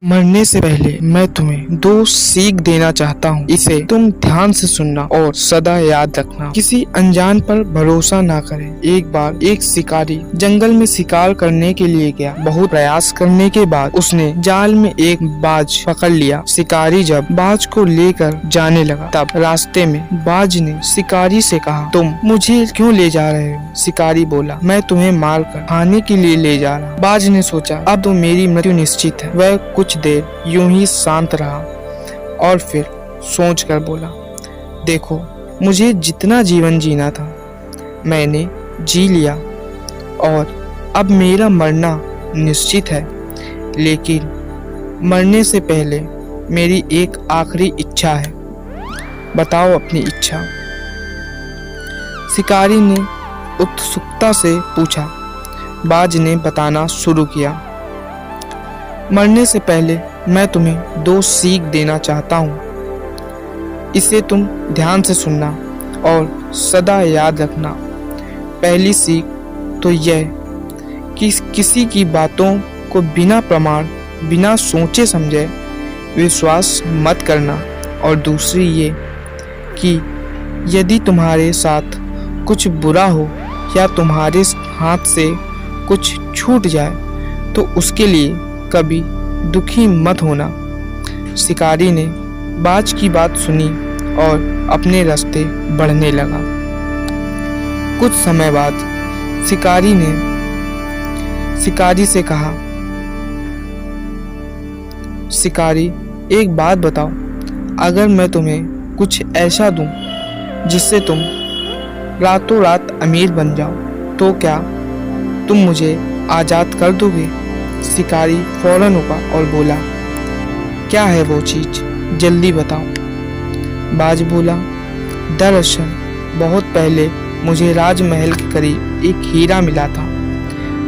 मरने से पहले मैं तुम्हें दो सीख देना चाहता हूँ। इसे तुम ध्यान से सुनना और सदा याद रखना। किसी अनजान पर भरोसा ना करें। एक बार एक शिकारी जंगल में शिकार करने के लिए गया। बहुत प्रयास करने के बाद उसने जाल में एक बाज पकड़ लिया। शिकारी जब बाज को लेकर जाने लगा तब रास्ते में बाज ने शिकारी से कहा, तुम मुझे क्यों ले जा रहे हो? शिकारी बोला, मैं तुम्हें मार कर खाने के लिए ले जा रहा। बाज ने सोचा, अब तो मेरी मृत्यु निश्चित है। वह कुछ देर यूं ही शांत रहा और फिर सोचकर बोला, देखो, मुझे जितना जीवन जीना था मैंने जी लिया और अब मेरा मरना निश्चित है, लेकिन मरने से पहले मेरी एक आखिरी इच्छा है। बताओ अपनी इच्छा। शिकारी ने उत्सुकता से पूछा। बाज ने बताना शुरू किया, मरने से पहले मैं तुम्हें दो सीख देना चाहता हूँ। इसे तुम ध्यान से सुनना और सदा याद रखना। पहली सीख तो यह कि किसी की बातों को बिना प्रमाण, बिना सोचे समझे विश्वास मत करना। और दूसरी ये कि यदि तुम्हारे साथ कुछ बुरा हो या तुम्हारे हाथ से कुछ छूट जाए तो उसके लिए कभी दुखी मत होना। शिकारी ने बाज की बात सुनी और अपने रास्ते बढ़ने लगा। कुछ समय बाद शिकारी ने शिकारी से कहा, शिकारी, एक बात बताओ, अगर मैं तुम्हें कुछ ऐसा दूं जिससे तुम रातों रात अमीर बन जाओ तो क्या तुम मुझे आज़ाद कर दोगे? शिकारी फौरन उठा और बोला, क्या है वो चीज, जल्दी बताओ। बाज बोला, दरअसल बहुत पहले मुझे राजमहल के करीब एक हीरा मिला था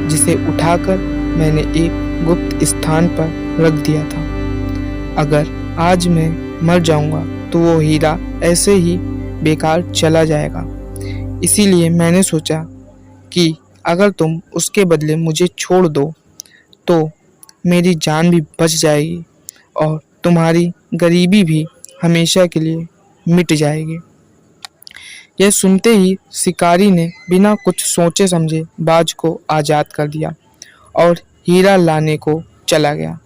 जिसे उठाकर मैंने एक गुप्त स्थान पर रख दिया था। अगर आज मैं मर जाऊंगा तो वो हीरा ऐसे ही बेकार चला जाएगा। इसीलिए मैंने सोचा कि अगर तुम उसके बदले मुझे छोड़ दो तो मेरी जान भी बच जाएगी और तुम्हारी गरीबी भी हमेशा के लिए मिट जाएगी। यह सुनते ही शिकारी ने बिना कुछ सोचे समझे बाज को आज़ाद कर दिया और हीरा लाने को चला गया।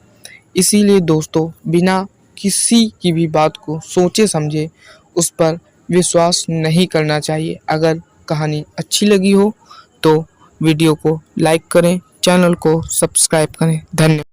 इसीलिए दोस्तों, बिना किसी की भी बात को सोचे समझे उस पर विश्वास नहीं करना चाहिए। अगर कहानी अच्छी लगी हो तो वीडियो को लाइक करें, चैनल को सब्सक्राइब करें। धन्यवाद।